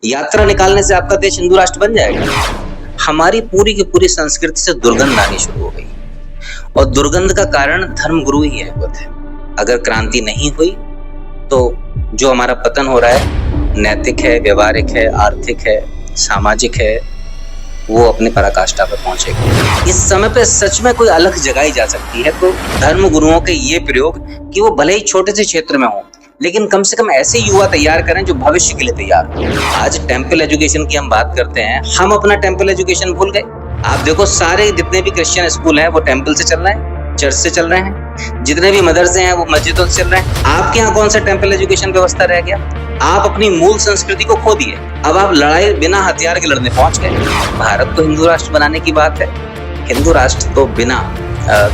यात्रा निकालने से आपका देश हिंदू राष्ट्र बन जाएगा? हमारी पूरी की पूरी संस्कृति से दुर्गंध आनी शुरू हो गई और दुर्गंध का कारण धर्मगुरु ही है। अगर क्रांति नहीं हुई तो जो हमारा पतन हो रहा है, नैतिक है, व्यवहारिक है, आर्थिक है, सामाजिक है, वो अपने पराकाष्ठा पर पहुंचेगा। इस समय पे सच में कोई अलग जगाई जा सकती है तो धर्म गुरुओं के ये प्रयोग कि वो भले ही छोटे से क्षेत्र में हो, लेकिन कम से कम ऐसे युवा तैयार करें जो भविष्य के लिए तैयार हो। आज टेम्पल एजुकेशन की हम बात करते हैं, हम अपना टेम्पल एजुकेशन भूल गए। आप देखो सारे जितने भी क्रिश्चियन स्कूल हैं वो टेम्पल से चल रहे हैं, चर्च से चल रहे हैं, जितने भी मदरसे हैं वो मस्जिदों से चल रहे हैं। आपके यहाँ कौन सा टेम्पल एजुकेशन व्यवस्था रह गया? आप अपनी मूल संस्कृति को खो दिए, अब आप लड़ाई बिना हथियार के लड़ने पहुंच गए। भारत को हिंदू राष्ट्र बनाने की बात है, हिंदू राष्ट्र तो बिना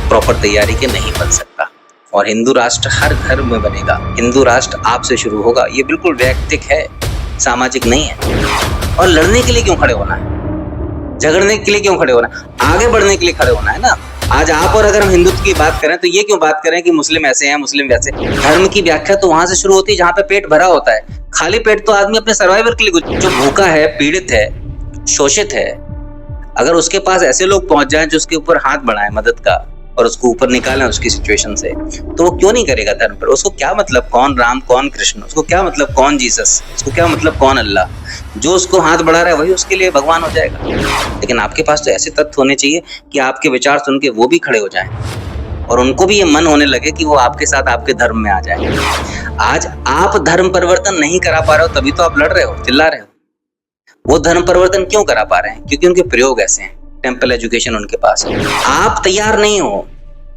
प्रॉपर तैयारी के नहीं बन सकता और हिंदू राष्ट्र हर घर में बनेगा। हिंदू राष्ट्र आपसे शुरू होगा, ये बिल्कुल वैयक्तिक है, सामाजिक नहीं है। और लड़ने के लिए क्यों खड़े होना है? झगड़ने के लिए क्यों खड़े होना है? आगे बढ़ने के लिए खड़े होना है ना। आज आप और अगर हम हिंदुत्व की बात करें तो ये क्यों बात करें कि मुस्लिम ऐसे हैं, मुस्लिम वैसे। धर्म की व्याख्या तो वहां से शुरू होती है जहां पे पेट भरा होता है। खाली पेट तो आदमी अपने सर्वाइवल के लिए, जो भूखा है, पीड़ित है, शोषित है, अगर उसके पास ऐसे लोग पहुंच जाएं जो उसके ऊपर हाथ बढ़ाएं मदद का और उसको ऊपर निकालें उसकी सिचुएशन से, तो वो क्यों नहीं करेगा धर्म पर? उसको क्या मतलब कौन राम कौन कृष्ण, उसको क्या मतलब कौन जीसस, उसको क्या मतलब कौन अल्लाह। जो उसको हाथ बढ़ा रहा है वही उसके लिए भगवान हो जाएगा। लेकिन आपके पास तो ऐसे तथ्य होने चाहिए कि आपके विचार सुन के वो भी खड़े हो जाएं और उनको भी ये मन होने लगे कि वो आपके साथ आपके धर्म में आ जाए। आज आप धर्म परिवर्तन नहीं करा पा रहे हो तभी तो आप लड़ रहे हो, चिल्ला रहे हो। वो धर्म परिवर्तन क्यों करा पा रहे हैं? क्योंकि उनके प्रयोग ऐसे हैं, टेम्पल एजुकेशन उनके पास है। आप तैयार नहीं हो।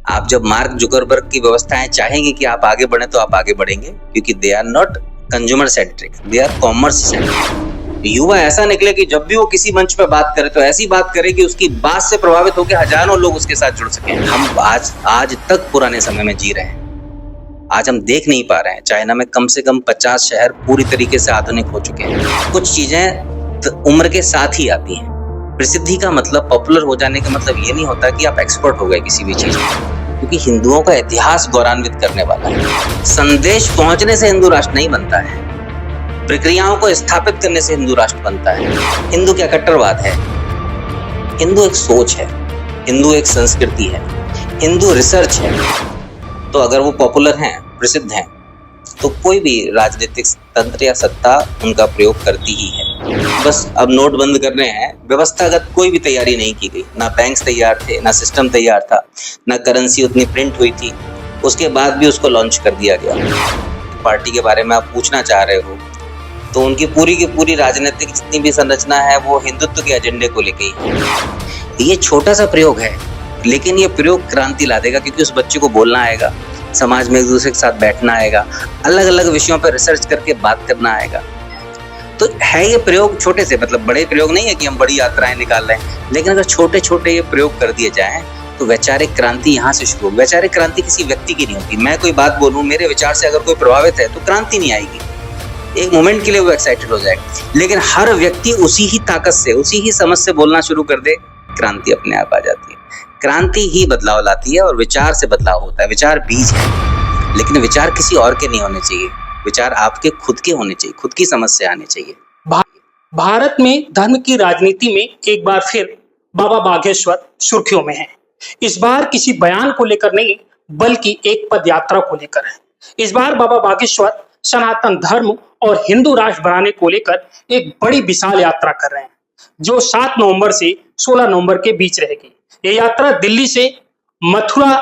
आप जब मार्क जुकरबर्ग की व्यवस्थाएं चाहेंगे कि आप आगे बढ़े तो आप आगे बढ़ेंगे, क्योंकि they are not consumer centric, they are commerce centric. युवा ऐसा निकले कि जब भी वो किसी मंच पे बात करे तो ऐसी बात करे कि उसकी बात से प्रभावित होकर हजारों लोग उसके साथ जुड़ सकें। हम आज तक पुराने समय में जी रहे हैं। आज हम देख नहीं पा रहे हैं। चाइना में कम से कम 50 शहर पूरी तरीके से आधुनिक हो चुके हैं। कुछ चीजें उम्र के साथ ही आती हैं। प्रसिद्धि का मतलब, पॉपुलर हो जाने का मतलब ये नहीं होता कि आप एक्सपर्ट हो गए किसी भी चीज में, क्योंकि हिंदुओं का इतिहास गौरवान्वित करने वाला है। संदेश पहुंचने से हिंदू राष्ट्र नहीं बनता है, प्रक्रियाओं को स्थापित करने से हिंदू राष्ट्र बनता है। हिंदू क्या कट्टरवाद है? हिंदू एक सोच है, हिंदू एक संस्कृति है, हिंदू रिसर्च है। तो अगर वो पॉपुलर हैं, प्रसिद्ध हैं, तो कोई भी राजनीतिक तंत्र या सत्ता उनका प्रयोग करती ही है। बस अब नोट बंद करने हैं, व्यवस्थागत कोई भी तैयारी नहीं की गई। ना बैंक्स तैयार थे, ना सिस्टम तैयार था, ना करेंसी उतनी प्रिंट हुई थी। उसके बाद भी उसको लॉन्च कर दिया गया। पार्टी के बारे में आप पूछना चाह रहे हो तो उनकी पूरी की पूरी राजनीतिक जितनी भी संरचना है वो हिंदुत्व के एजेंडे को लेके ही है। ये छोटा सा प्रयोग है, लेकिन ये प्रयोग क्रांति ला देगा, क्योंकि उस बच्चे को बोलना आएगा, समाज में एक दूसरे के साथ बैठना आएगा, अलग अलग विषयों पर रिसर्च करके बात करना आएगा। तो है ये प्रयोग छोटे से, मतलब बड़े प्रयोग नहीं है कि हम बड़ी यात्राएं निकाल रहे हैं, लेकिन अगर छोटे छोटे ये प्रयोग कर दिए जाएं तो वैचारिक क्रांति यहाँ से शुरू होगी। वैचारिक क्रांति किसी व्यक्ति की नहीं होती। मैं कोई बात बोलूं, मेरे विचार से अगर कोई प्रभावित है तो क्रांति नहीं आएगी। एक मोमेंट के लिए वो एक्साइटेड हो जाएगा, लेकिन हर व्यक्ति उसी ही ताकत से, उसी ही समझ से बोलना शुरू कर दे, क्रांति अपने आप आ जाती है। क्रांति ही बदलाव लाती है और विचार से बदलाव होता है। विचार बीज है, लेकिन विचार किसी और के नहीं होने चाहिए। विचार आपके खुद के होने चाहिए, खुद की समझ से आने चाहिए। भारत में धर्म की राजनीति में एक बार फिर बाबा बागेश्वर सुर्खियों में है। इस बार किसी बयान को लेकर नहीं, बल्कि एक पद यात्रा को लेकर है। इस बार बाबा बागेश्वर सनातन धर्म और हिंदू राष्ट्र बनाने को लेकर एक बड़ी विशाल यात्रा कर रहे हैं, जो 7 नवंबर से 16 नवंबर के बीच रहेगी। ये यात्रा दिल्ली से मथुरा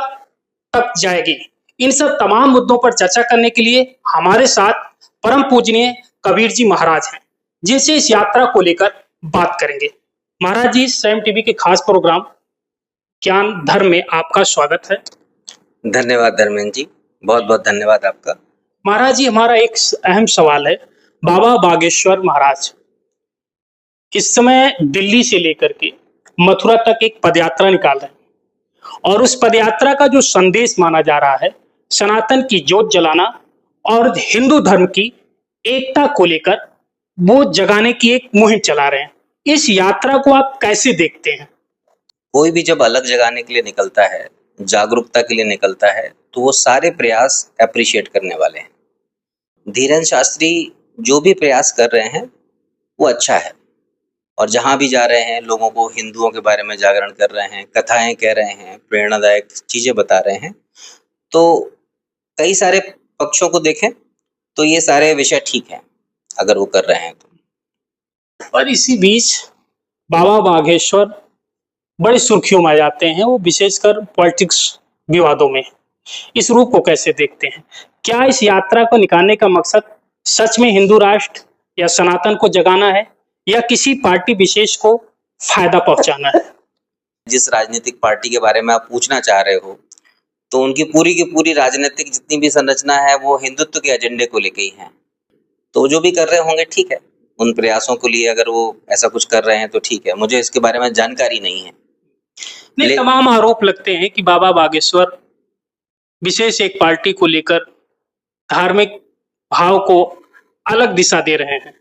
तक जाएगी। इन सब तमाम मुद्दों पर चर्चा करने के लिए हमारे साथ परम पूजनीय कबीर जी महाराज हैं, जिनसे इस यात्रा को लेकर बात करेंगे। महाराज जी, स्वयं टीवी के खास प्रोग्राम ज्ञान धर्म में आपका स्वागत है। धन्यवाद धर्मेंद्र जी, बहुत बहुत धन्यवाद आपका। महाराज जी, हमारा एक अहम सवाल है। बाबा बागेश्वर महाराज इस समय दिल्ली से लेकर के मथुरा तक एक पदयात्रा निकाल रहे हैं, और उस पदयात्रा का जो संदेश माना जा रहा है, सनातन की ज्योत जलाना और हिंदू धर्म की एकता को लेकर वो जगाने की एक मुहिम चला रहे हैं। इस यात्रा को आप कैसे देखते हैं? कोई भी जब अलग जगाने के लिए निकलता है, जागरूकता के लिए निकलता है, तो वो सारे प्रयास अप्रिशिएट करने वाले हैं। धीरेन्द्र शास्त्री जो भी प्रयास कर रहे हैं वो अच्छा है। और जहाँ भी जा रहे हैं लोगों को हिंदुओं के बारे में जागरण कर रहे हैं, कथाएं कह रहे हैं, प्रेरणादायक चीजें बता रहे हैं। तो कई सारे पक्षों को देखें तो ये सारे विषय ठीक हैं अगर वो कर रहे हैं तो। और इसी बीच बाबा बागेश्वर बड़े सुर्खियों में आ जाते हैं, वो विशेषकर पॉलिटिक्स विवादों में। इस रूप को कैसे देखते हैं? क्या इस यात्रा को निकालने का मकसद सच में हिंदू राष्ट्र या सनातन को जगाना है, या किसी पार्टी विशेष को फायदा पहुंचाना है? जिस राजनीतिक पार्टी के बारे में आप पूछना चाह रहे हो तो उनकी पूरी की पूरी राजनीतिक जितनी भी संरचना है वो हिंदुत्व के एजेंडे को लेके ही है। तो जो भी कर रहे होंगे ठीक है, उन प्रयासों को लिए अगर वो ऐसा कुछ कर रहे हैं तो ठीक है, मुझे इसके बारे में जानकारी नहीं है। नहीं, तमाम आरोप लगते हैं कि बाबा बागेश्वर विशेष एक पार्टी को लेकर धार्मिक भाव को अलग दिशा दे रहे हैं।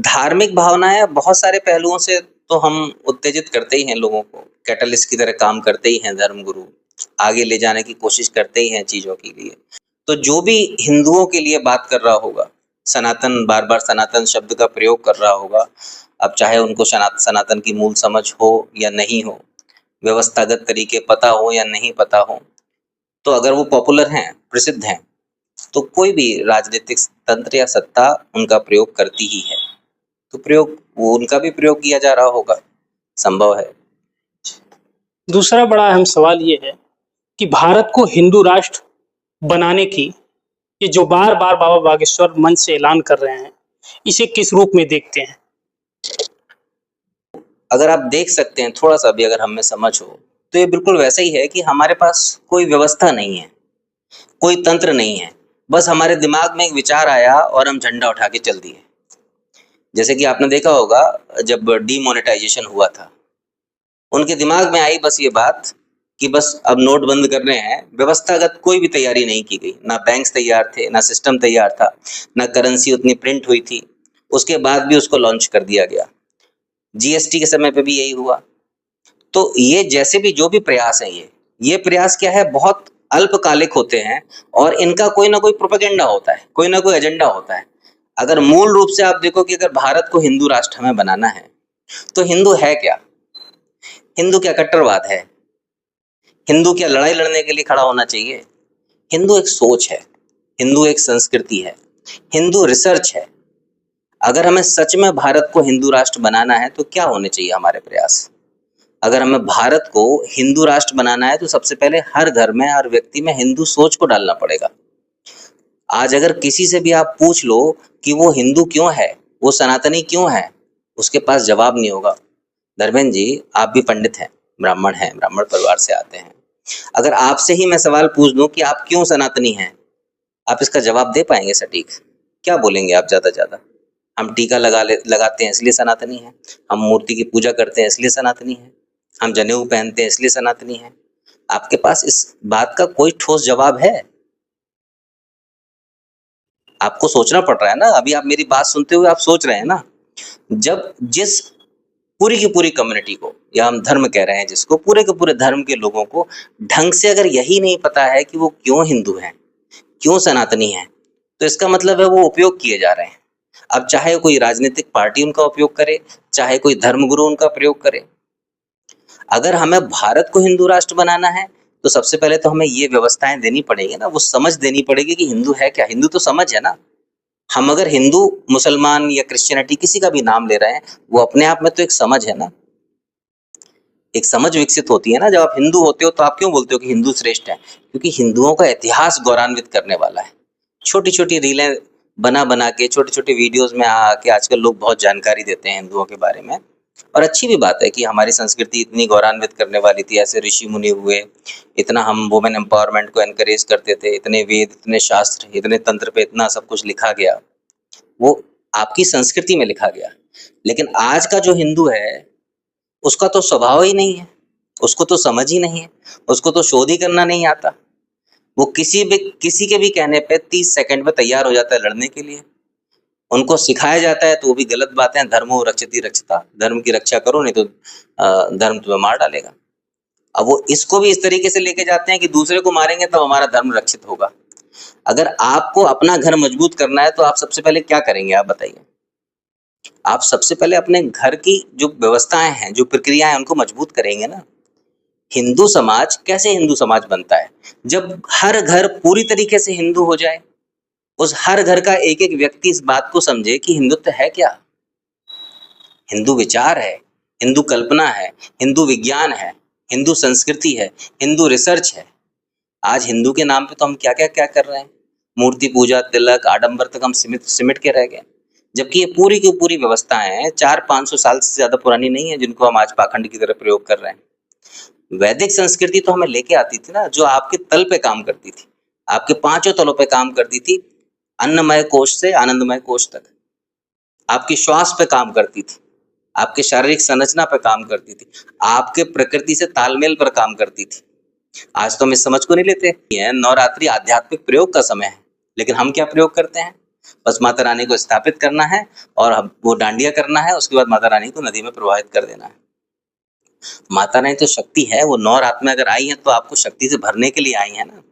धार्मिक भावनाएं बहुत सारे पहलुओं से तो हम उत्तेजित करते ही हैं, लोगों को कैटलिस्ट की तरह काम करते ही हैं, धर्मगुरु आगे ले जाने की कोशिश करते ही हैं चीजों के लिए। तो जो भी हिंदुओं के लिए बात कर रहा होगा, सनातन बार बार सनातन शब्द का प्रयोग कर रहा होगा, अब चाहे उनको सनातन की मूल समझ हो या नहीं हो, व्यवस्थागत तरीके पता हो या नहीं पता हो, तो अगर वो पॉपुलर हैं, प्रसिद्ध हैं, तो कोई भी राजनीतिक तंत्र या सत्ता उनका प्रयोग करती ही है। तो प्रयोग वो उनका भी प्रयोग किया जा रहा होगा, संभव है। दूसरा बड़ा अहम सवाल ये है कि भारत को हिंदू राष्ट्र बनाने की ये जो बार बार बाबा बागेश्वर मन से ऐलान कर रहे हैं, इसे किस रूप में देखते हैं? अगर आप देख सकते हैं, थोड़ा सा भी अगर हमें समझ हो, तो ये बिल्कुल वैसा ही है कि हमारे पास कोई व्यवस्था नहीं है, कोई तंत्र नहीं है, बस हमारे दिमाग में एक विचार आया और हम झंडा उठा के चल दिए। जैसे कि आपने देखा होगा जब डीमोनेटाइजेशन हुआ था, उनके दिमाग में आई बस ये बात कि बस अब नोट बंद करने हैं, व्यवस्थागत कोई भी तैयारी नहीं की गई, ना बैंक्स तैयार थे, ना सिस्टम तैयार था, ना करेंसी उतनी प्रिंट हुई थी, उसके बाद भी उसको लॉन्च कर दिया गया। जीएसटी के समय पे भी यही हुआ। तो ये जैसे भी जो भी प्रयास है, ये प्रयास क्या है, बहुत अल्पकालिक होते हैं और इनका कोई ना कोई प्रोपेगेंडा होता है, कोई ना कोई एजेंडा होता है। अगर मूल रूप से आप देखो कि अगर भारत को हिंदू राष्ट्र हमें बनाना है, तो हिंदू है क्या? हिंदू क्या कट्टरवाद है? हिंदू क्या लड़ाई लड़ने के लिए खड़ा होना चाहिए? हिंदू एक सोच है, हिंदू एक संस्कृति है, हिंदू रिसर्च है। अगर हमें सच में भारत को हिंदू राष्ट्र बनाना है तो क्या होने चाहिए हमारे प्रयास? अगर हमें भारत को हिंदू राष्ट्र बनाना है तो सबसे पहले हर घर में, हर व्यक्ति में हिंदू सोच को डालना पड़ेगा। आज अगर किसी से भी आप पूछ लो कि वो हिंदू क्यों है, वो सनातनी क्यों है, उसके पास जवाब नहीं होगा। धर्मेंद्र जी, आप भी पंडित हैं, ब्राह्मण हैं, ब्राह्मण परिवार से आते हैं। अगर आपसे ही मैं सवाल पूछ दूं कि आप क्यों सनातनी हैं, आप इसका जवाब दे पाएंगे सटीक? क्या बोलेंगे आप ज्यादा ज्यादा? हम टीका लगाते हैं इसलिए सनातनी हैं, हम मूर्ति की पूजा करते हैं इसलिए सनातनी हैं, हम जनेऊ पहनते हैं इसलिए सनातनी हैं। आपके पास इस बात का कोई ठोस जवाब है? आपको सोचना पड़ रहा है ना। अभी आप मेरी बात सुनते हुए आप सोच रहे हैं ना। जब जिस पूरी की पूरी कम्युनिटी को, या हम धर्म कह रहे हैं जिसको, पूरे के पूरे धर्म के लोगों को ढंग से अगर यही नहीं पता है कि वो क्यों हिंदू हैं, क्यों सनातनी हैं, तो इसका मतलब है वो उपयोग किए जा रहे हैं। अब चाहे कोई राजनीतिक पार्टी उनका उपयोग करे, चाहे कोई धर्मगुरु उनका प्रयोग करे। अगर हमें भारत को हिंदू राष्ट्र बनाना है तो सबसे पहले तो हमें ये व्यवस्थाएं देनी पड़ेगी ना, वो समझ देनी पड़ेगी कि हिंदू है क्या। हिंदू तो समझ है ना। हम अगर हिंदू, मुसलमान या क्रिश्चियनिटी किसी का भी नाम ले रहे हैं, वो अपने आप में तो एक समझ है ना, एक समझ विकसित होती है ना। जब आप हिंदू होते हो तो आप क्यों बोलते हो कि हिंदू श्रेष्ठ है? क्योंकि हिंदुओं का इतिहास गौरवान्वित करने वाला है। छोटी छोटी रीलें बना बना के, छोटे छोटे वीडियोस में आके आजकल लोग बहुत जानकारी देते हैं हिंदुओं के बारे में। और अच्छी भी बात है कि हमारी संस्कृति इतनी गौरवान्वित करने वाली थी, ऐसे ऋषि मुनि हुए, इतना हम वुमेन एम्पावरमेंट को एनकरेज करते थे, इतने वेद, इतने शास्त्र, इतने तंत्र पे इतना सब कुछ लिखा गया, वो आपकी संस्कृति में लिखा गया। लेकिन आज का जो हिंदू है उसका तो स्वभाव ही नहीं है, उसको तो समझ ही नहीं है, उसको तो शोध ही करना नहीं आता। वो किसी के भी कहने पे 30 सेकंड में तैयार हो जाता है लड़ने के लिए। उनको सिखाया जाता है तो वो भी गलत बात है। धर्मो रक्षति रक्षता, धर्म की रक्षा करो नहीं तो धर्म तुम्हें मार डालेगा। अब वो इसको भी इस तरीके से लेके जाते हैं कि दूसरे को मारेंगे तब हमारा धर्म रक्षित होगा। अगर आपको अपना घर मजबूत करना है तो आप सबसे पहले क्या करेंगे, आप बताइए? आप सबसे पहले अपने घर की जो व्यवस्थाएं हैं, जो प्रक्रियाएं हैं, उनको मजबूत करेंगे ना। हिंदू समाज कैसे हिंदू समाज बनता है? जब हर घर पूरी तरीके से हिंदू हो जाए, उस हर घर का एक एक व्यक्ति इस बात को समझे कि हिंदुत्व है क्या, हिंदू विचार है, हिंदू कल्पना है, हिंदू विज्ञान है, हिंदू संस्कृति है, हिंदू रिसर्च है। आज हिंदू के नाम पे तो हम क्या क्या क्या कर रहे हैं, मूर्ति पूजा, तिलक, आडंबर तक हम सिमट के रह गए। जबकि ये पूरी की पूरी व्यवस्थाएं हैं 400-500 साल से ज्यादा पुरानी नहीं है, जिनको हम आज पाखंड की तरह प्रयोग कर रहे हैं। वैदिक संस्कृति तो हमें लेके आती थी ना, जो आपके तल पे काम करती थी, आपके 5 तलों पे काम करती थी, अन्नमय कोश से आनंदमय कोश तक, आपकी श्वास पे काम करती थी, आपके शारीरिक संरचना पे काम करती थी, आपके प्रकृति से तालमेल पर काम करती थी। आज तो हम इस समझ को नहीं लेते हैं। नवरात्रि आध्यात्मिक प्रयोग का समय है, लेकिन हम क्या प्रयोग करते हैं? बस माता रानी को स्थापित करना है और वो डांडिया करना है, उसके बाद माता रानी को नदी में प्रवाहित कर देना है। माता रानी तो शक्ति है, वो नवरात्र में अगर आई है तो आपको शक्ति से भरने के लिए आई है ना।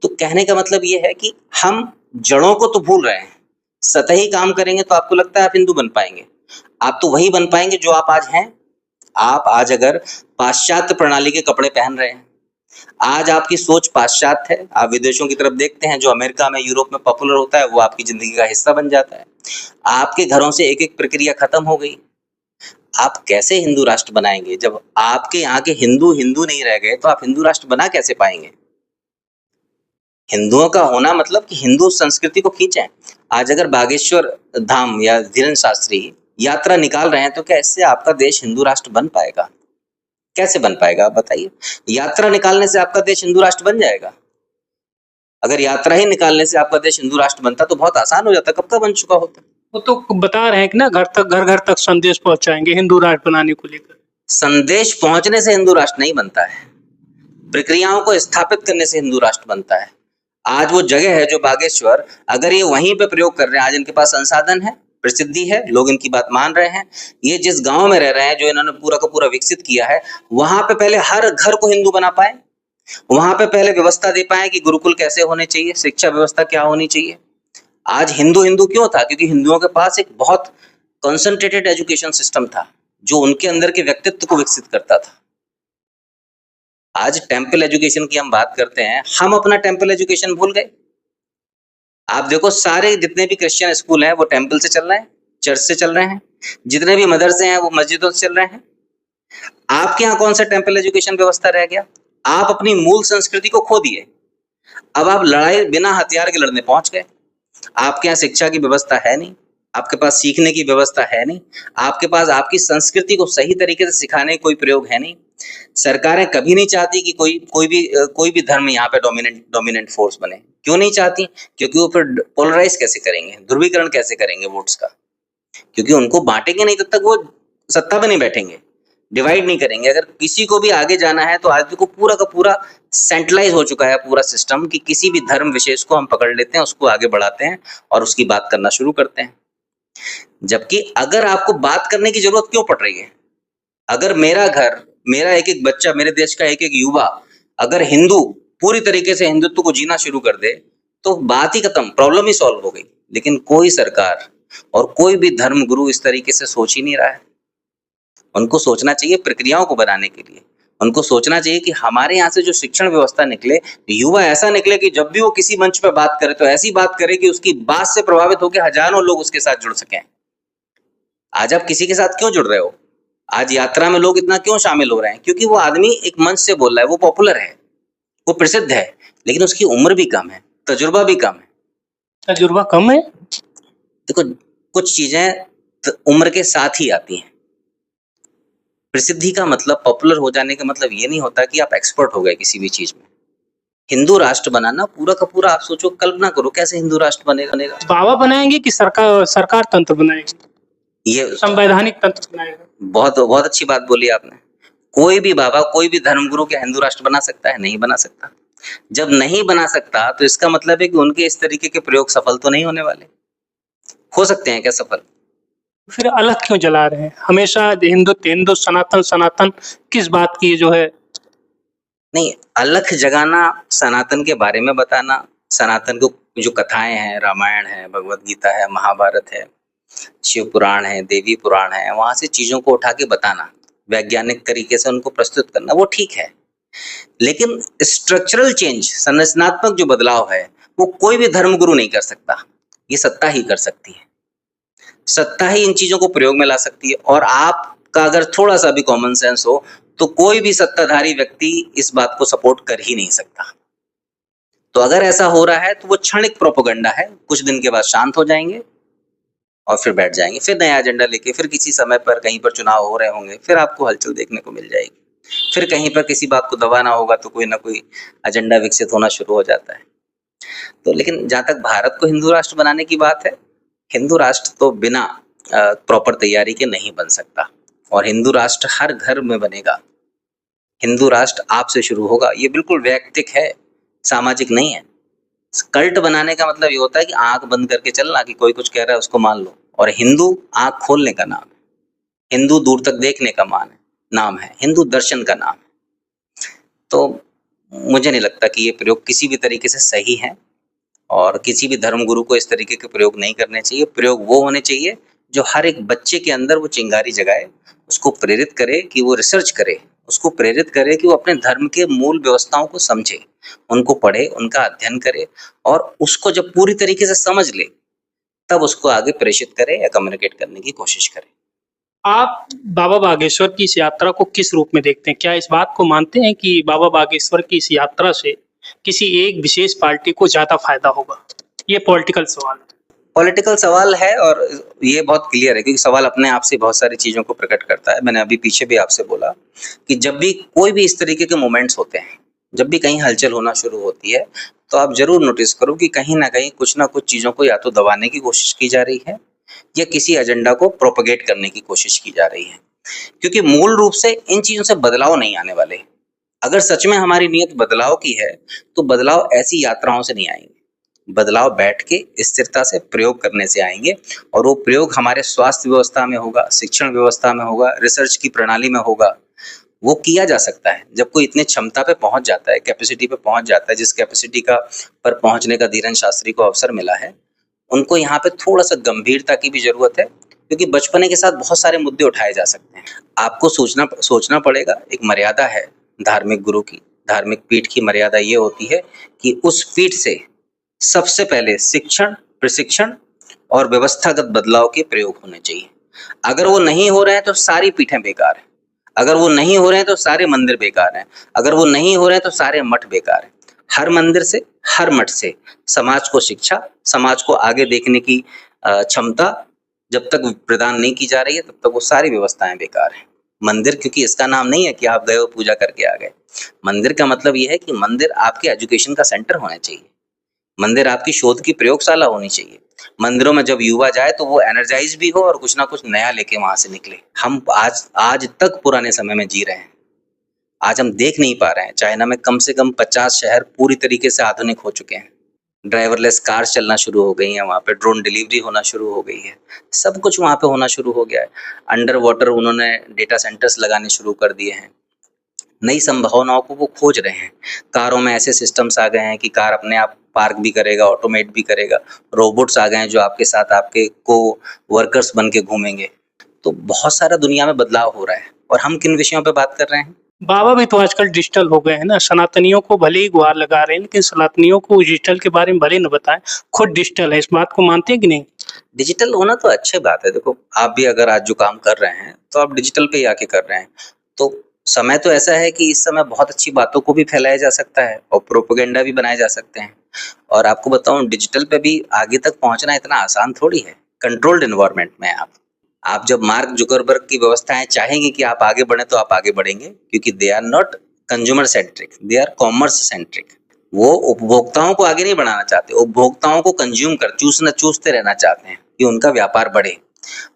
तो कहने का मतलब ये है कि हम जड़ों को तो भूल रहे हैं। सतही काम करेंगे तो आपको लगता है आप हिंदू बन पाएंगे? आप तो वही बन पाएंगे जो आप आज हैं। आप आज अगर पाश्चात्य प्रणाली के कपड़े पहन रहे हैं, आज आपकी सोच पाश्चात्य है, आप विदेशों की तरफ देखते हैं, जो अमेरिका में, यूरोप में पॉपुलर होता है वो आपकी जिंदगी का हिस्सा बन जाता है। आपके घरों से एक एक प्रक्रिया खत्म हो गई। आप कैसे हिंदू राष्ट्र बनाएंगे? जब आपके यहाँ के हिंदू हिंदू नहीं रह गए तो आप हिंदू राष्ट्र बना कैसे पाएंगे? हिंदुओं का होना मतलब कि हिंदू संस्कृति को खींचें। आज अगर बागेश्वर धाम या धीरेन्द्र शास्त्री यात्रा निकाल रहे हैं तो क्या इससे आपका देश हिंदू राष्ट्र बन पाएगा? कैसे बन पाएगा आप बताइए? यात्रा निकालने से आपका देश हिंदू राष्ट्र बन जाएगा? अगर यात्रा ही निकालने से आपका देश हिंदू राष्ट्र बनता तो बहुत आसान हो जाता, कब का बन चुका होता। वो तो बता रहे हैं कि ना, घर घर तक संदेश पहुंचाएंगे हिंदू राष्ट्र बनाने को लेकर। संदेश पहुंचने से हिंदू राष्ट्र नहीं बनता है, प्रक्रियाओं को स्थापित करने से हिंदू राष्ट्र बनता है। आज वो जगह है जो बागेश्वर, अगर ये वहीं पे प्रयोग कर रहे हैं, आज इनके पास संसाधन है, प्रसिद्धि है, लोग इनकी बात मान रहे हैं, ये जिस गांव में रह रहे हैं, जो इन्होंने पूरा का पूरा विकसित किया है, वहां पे पहले हर घर को हिंदू बना पाए, वहां पे पहले व्यवस्था दे पाए कि गुरुकुल कैसे होने चाहिए, शिक्षा व्यवस्था क्या होनी चाहिए। आज हिंदू हिंदू क्यों था? क्योंकि हिंदुओं के पास एक बहुत कंसंट्रेटेड एजुकेशन सिस्टम था, जो उनके अंदर के व्यक्तित्व को विकसित करता था। आज टेम्पल एजुकेशन की हम बात करते हैं, हम अपना टेम्पल एजुकेशन भूल गए। आप देखो, सारे जितने भी क्रिश्चियन स्कूल हैं वो टेम्पल से चल रहे हैं, चर्च से चल रहे हैं, जितने भी मदरसे हैं वो मस्जिदों से चल रहे हैं। आपके यहाँ कौन सा टेम्पल एजुकेशन व्यवस्था रह गया? आप अपनी मूल संस्कृति को खो दिए। अब आप लड़ाई बिना हथियार के लड़ने पहुंच गए। आपके यहाँ शिक्षा की व्यवस्था है नहीं, आपके पास सीखने की व्यवस्था है नहीं, आपके पास आपकी संस्कृति को सही तरीके से सिखाने का कोई प्रयोग है नहीं। सरकारें कभी नहीं चाहती कि कोई भी धर्म यहाँ पे डोमिनेंट फोर्स बने। क्यों नहीं चाहती? क्योंकि वो फिर पोलराइज कैसे करेंगे, ध्रुवीकरण कैसे करेंगे वोट्स का? क्योंकि उनको बांटेंगे नहीं तब तक वो सत्ता पे नहीं बैठेंगे, डिवाइड नहीं करेंगे। अगर किसी को भी आगे जाना है तो आज देखो पूरा का पूरा सेंट्रलाइज हो चुका है पूरा सिस्टम, कि किसी भी धर्म विशेष को हम पकड़ लेते हैं, उसको आगे बढ़ाते हैं और उसकी बात करना शुरू करते हैं। जबकि अगर आपको बात करने की जरूरत क्यों पड़ रही है? अगर मेरा घर, मेरा एक एक बच्चा, मेरे देश का एक एक युवा अगर हिंदू पूरी तरीके से हिंदुत्व को जीना शुरू कर दे तो बात ही खत्म, प्रॉब्लम ही सॉल्व हो गई। लेकिन कोई सरकार और कोई भी धर्म गुरु इस तरीके से सोच ही नहीं रहा है। उनको सोचना चाहिए प्रक्रियाओं को बनाने के लिए, उनको सोचना चाहिए कि हमारे यहाँ से जो शिक्षण व्यवस्था निकले, युवा ऐसा निकले कि जब भी वो किसी मंच पर बात करे तो ऐसी बात करे कि उसकी बात से प्रभावित होकर हजारों लोग उसके साथ जुड़ सकें। आज आप किसी के साथ क्यों जुड़ रहे हो? आज यात्रा में लोग इतना क्यों शामिल हो रहे हैं? क्योंकि वो आदमी एक मंच से बोल रहा है, वो पॉपुलर है, वो प्रसिद्ध है, लेकिन उसकी उम्र भी कम है, तजुर्बा भी कम है। तजुर्बा कम है? देखो, कुछ चीजें उम्र के साथ ही आती हैं। प्रसिद्धि का मतलब, पॉपुलर हो जाने का मतलब ये नहीं होता कि आप एक्सपर्ट हो गए किसी भी चीज में। हिंदू राष्ट्र बनाना पूरा का पूरा, आप सोचो, कल्पना करो कैसे हिंदू राष्ट्र बनेगा। बाबा बनाएंगे कि सरकार तंत्र बनाएगी? ये संवैधानिक तंत्र बनाएगा। बहुत बहुत अच्छी बात बोली आपने। कोई भी बाबा, कोई भी धर्मगुरु क्या हिंदू राष्ट्र बना सकता है? नहीं बना सकता। जब नहीं बना सकता तो इसका मतलब है कि उनके इस तरीके के प्रयोग सफल तो नहीं होने वाले। हो सकते हैं क्या सफल? फिर अलग क्यों जला रहे हैं हमेशा? हिंदू सनातन किस बात की जो है? नहीं, अलख जगाना, सनातन के बारे में बताना, सनातन को जो कथाएं हैं, रामायण है, भगवत गीता है, महाभारत है, शिव पुराण है, देवी पुराण है, वहां से चीजों को उठा के बताना, वैज्ञानिक तरीके से उनको प्रस्तुत करना, वो ठीक है। लेकिन स्ट्रक्चरल चेंज, संरचनात्मक जो बदलाव है, वो कोई भी धर्मगुरु नहीं कर सकता, ये सत्ता ही कर सकती है। सत्ता ही इन चीजों को प्रयोग में ला सकती है। और आपका अगर थोड़ा सा भी कॉमन सेंस हो तो कोई भी सत्ताधारी व्यक्ति इस बात को सपोर्ट कर ही नहीं सकता। तो अगर ऐसा हो रहा है तो वो क्षणिक प्रोपेगेंडा है, कुछ दिन के बाद शांत हो जाएंगे और फिर बैठ जाएंगे, फिर नया एजेंडा लेके, फिर किसी समय पर कहीं पर चुनाव हो रहे होंगे, फिर आपको हलचल देखने को मिल जाएगी, फिर कहीं पर किसी बात को दबाना होगा तो कोई ना कोई एजेंडा विकसित होना शुरू हो जाता है। तो लेकिन जहां तक भारत को हिंदू राष्ट्र बनाने की बात है, हिंदू राष्ट्र तो बिना प्रॉपर तैयारी के नहीं बन सकता, और हिंदू राष्ट्र हर घर में बनेगा। हिंदू राष्ट्र आपसे शुरू होगा, ये बिल्कुल वैयक्तिक है, सामाजिक नहीं है। कल्ट बनाने का मतलब ये होता है कि आंख बंद करके चलना, कि कोई कुछ कह रहा है उसको मान लो। और हिंदू आंख खोलने का नाम है, हिंदू दूर तक देखने का नाम है, हिंदू दर्शन का नाम है। तो मुझे नहीं लगता कि ये प्रयोग किसी भी तरीके से सही है, और किसी भी धर्मगुरु को इस तरीके के प्रयोग नहीं करने चाहिए। प्रयोग वो होने चाहिए जो हर एक बच्चे के अंदर वो चिंगारी जगाए, उसको प्रेरित करे कि वो रिसर्च करे, उसको प्रेरित करे कि वो अपने धर्म के मूल व्यवस्थाओं को समझे, उनको पढ़े, उनका अध्ययन करे, और उसको जब पूरी तरीके से समझ ले तब उसको आगे प्रेषित करे या कम्युनिकेट करने की कोशिश करे। आप बाबा बागेश्वर की इस यात्रा को किस रूप में देखते हैं? क्या इस बात को मानते हैं कि बाबा बागेश्वर की इस यात्रा से किसी एक विशेष पार्टी को ज्यादा फायदा होगा? ये पॉलिटिकल सवाल है। पॉलिटिकल सवाल है, और ये बहुत क्लियर है, क्योंकि सवाल अपने आप से बहुत सारी चीजों को प्रकट करता है। मैंने अभी पीछे भी आपसे बोला कि जब भी कोई भी इस तरीके के मोमेंट्स होते हैं, जब भी कहीं हलचल होना शुरू होती है, तो आप जरूर नोटिस करो कि कहीं ना कहीं कुछ ना कुछ चीजों को या तो दबाने की कोशिश की जा रही है या किसी एजेंडा को प्रोपेगेट करने की कोशिश की जा रही है, क्योंकि मूल रूप से इन चीजों से बदलाव नहीं आने वाले। अगर सच में हमारी नीयत बदलाव की है तो बदलाव ऐसी यात्राओं से नहीं आएंगे, बदलाव बैठ के स्थिरता से प्रयोग करने से आएंगे। और वो प्रयोग हमारे स्वास्थ्य व्यवस्था में होगा, शिक्षण व्यवस्था में होगा, रिसर्च की प्रणाली में होगा। वो किया जा सकता है जब कोई इतने क्षमता पे पहुंच जाता है, कैपेसिटी पे पहुंच जाता है, जिस कैपेसिटी का पर पहुंचने का धीरेन शास्त्री को अवसर मिला है। उनको यहाँ पे थोड़ा सा गंभीरता की भी जरूरत है, क्योंकि बचपने के साथ बहुत सारे मुद्दे उठाए जा सकते हैं। आपको सोचना पड़ेगा। एक मर्यादा है धार्मिक गुरु की, धार्मिक पीठ की मर्यादा ये होती है कि उस पीठ से सबसे पहले शिक्षण, प्रशिक्षण और व्यवस्थागत बदलाव के प्रयोग होने चाहिए। अगर वो नहीं हो रहे हैं तो सारी पीठें बेकार हैं, अगर वो नहीं हो रहे हैं तो सारे मंदिर बेकार हैं, अगर वो नहीं हो रहे हैं तो सारे मठ बेकार हैं। हर मंदिर से, हर मठ से समाज को शिक्षा, समाज को आगे देखने की क्षमता जब तक प्रदान नहीं की जा रही है, तब तक वो सारी व्यवस्थाएं बेकार हैं। मंदिर, क्योंकि इसका नाम नहीं है कि आप गए हो पूजा करके आ गए। मंदिर का मतलब यह है कि मंदिर आपके एजुकेशन का सेंटर होना चाहिए, मंदिर आपकी शोध की प्रयोगशाला होनी चाहिए। मंदिरों में जब युवा जाए तो वो एनर्जाइज भी हो और कुछ ना कुछ नया लेके वहां से निकले। हम आज तक पुराने समय में जी रहे हैं। आज हम देख नहीं पा रहे हैं, चाइना में कम से कम 50 शहर पूरी तरीके से आधुनिक हो चुके हैं। ड्राइवरलेस कार्स चलना शुरू हो गई हैं, वहाँ पे ड्रोन डिलीवरी होना शुरू हो गई है, सब कुछ वहाँ पे होना शुरू हो गया है। अंडर वाटर उन्होंने डेटा सेंटर्स लगाने शुरू कर दिए हैं। नई संभावनाओं को वो खोज रहे हैं। कारों में ऐसे सिस्टम्स आ गए हैं कि कार अपने आप पार्क भी करेगा, ऑटोमेट भी करेगा। रोबोट्स आ गए हैं जो आपके साथ आपके को वर्कर्स बन के घूमेंगे। तो बहुत सारा दुनिया में बदलाव हो रहा है। और हम किन विषयों पे बात कर रहे हैं? बाबा भी तो आजकल डिजिटल हो गए हैं ना। सनातनियों को भले ही गुहार लगा रहे हैं, लेकिन सनातनियों को डिजिटल के बारे में भले न बताएं, खुद डिजिटल है। इस बात को मानते हैं कि नहीं? डिजिटल होना तो अच्छी बात है। देखो, आप भी अगर आज जो काम कर रहे हैं तो आप डिजिटल पे ही आके कर रहे हैं। तो समय तो ऐसा है कि इस समय बहुत अच्छी बातों को भी फैलाया जा सकता है और प्रोपेगेंडा भी बनाए जा सकते हैं। और आपको बताऊं, डिजिटल पे भी आगे तक पहुंचना इतना आसान थोड़ी है। कंट्रोल्ड एनवायरनमेंट में आप जब मार्क जुकरबर्ग की व्यवस्थाएं चाहेंगे कि आप आगे बढ़े तो आप आगे बढ़ेंगे, क्योंकि they are not consumer centric, they are commerce centric. वो उपभोक्ताओं को आगे नहीं बढ़ाना चाहते, उपभोक्ताओं को कंज्यूम कर चूसते रहना चाहते हैं कि उनका व्यापार बढ़े।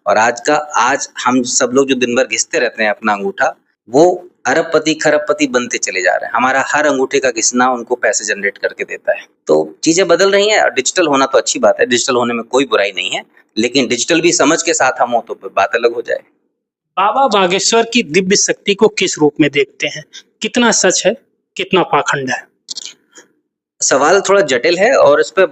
और आज हम सब लोग जो दिन भर घिसते रहते हैं अपना अंगूठा, वो अरबपति खरबपति बनते चले जा रहे हैं। हमारा हर अंगूठे का घिसना उनको पैसे जनरेट करके देता है। तो चीजें बदल रही हैं। डिजिटल होना तो अच्छी बात है, डिजिटल होने में कोई बुराई नहीं है, लेकिन डिजिटल भी समझ के साथ हम हो तो बात अलग हो जाए। बाबा बागेश्वर की दिव्य शक्ति को किस रूप में देखते हैं? कितना सच है, कितना पाखंड है? सवाल थोड़ा जटिल है और इस पर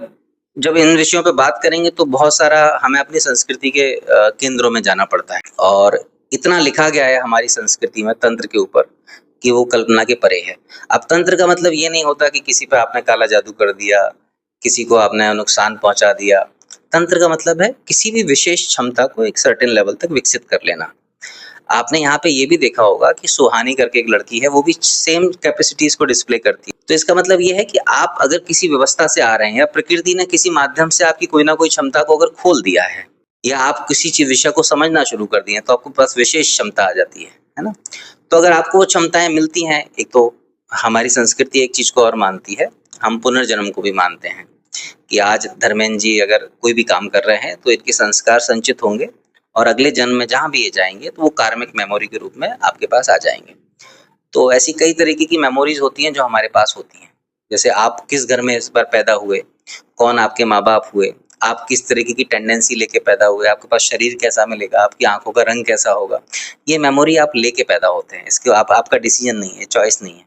जब इन विषयों पे बात करेंगे तो बहुत सारा हमें अपनी संस्कृति के केंद्रों में जाना पड़ता है, और इतना लिखा गया है हमारी संस्कृति में तंत्र के ऊपर कि वो कल्पना के परे है। अब तंत्र का मतलब ये नहीं होता कि किसी पे आपने काला जादू कर दिया, किसी को आपने नुकसान पहुंचा दिया। तंत्र का मतलब है किसी भी विशेष क्षमता को एक सर्टेन लेवल तक विकसित कर लेना। आपने यहाँ पे ये भी देखा होगा कि सुहानी करके एक लड़की है, वो भी सेम कैपेसिटीज को डिस्प्ले करती है। तो इसका मतलब ये है कि आप अगर किसी व्यवस्था से आ रहे हैं या प्रकृति ने किसी माध्यम से आपकी कोई ना कोई क्षमता को अगर खोल दिया है, या आप किसी चीज विषय को समझना शुरू कर दिए, तो आपके पास विशेष क्षमता आ जाती है ना। तो अगर आपको वो क्षमताएं मिलती हैं, एक तो हमारी संस्कृति एक चीज को और मानती है, हम पुनर्जन्म को भी मानते हैं कि आज धर्मेंद्र जी अगर कोई भी काम कर रहे हैं तो इनके संस्कार संचित होंगे और अगले जन्म में जहां भी ये जाएंगे तो वो कार्मिक मेमोरी के रूप में आपके पास आ जाएंगे। तो ऐसी कई तरीके की मेमोरीज होती हैं जो हमारे पास होती हैं। जैसे आप किस घर में इस बार पैदा हुए, कौन आपके माँ बाप हुए, आप किस तरीके की टेंडेंसी लेके पैदा हुए, आपके पास शरीर कैसा मिलेगा, आपकी आंखों का रंग कैसा होगा, ये मेमोरी आप लेके पैदा होते हैं। इसके आपका डिसीजन नहीं है, चॉइस नहीं है,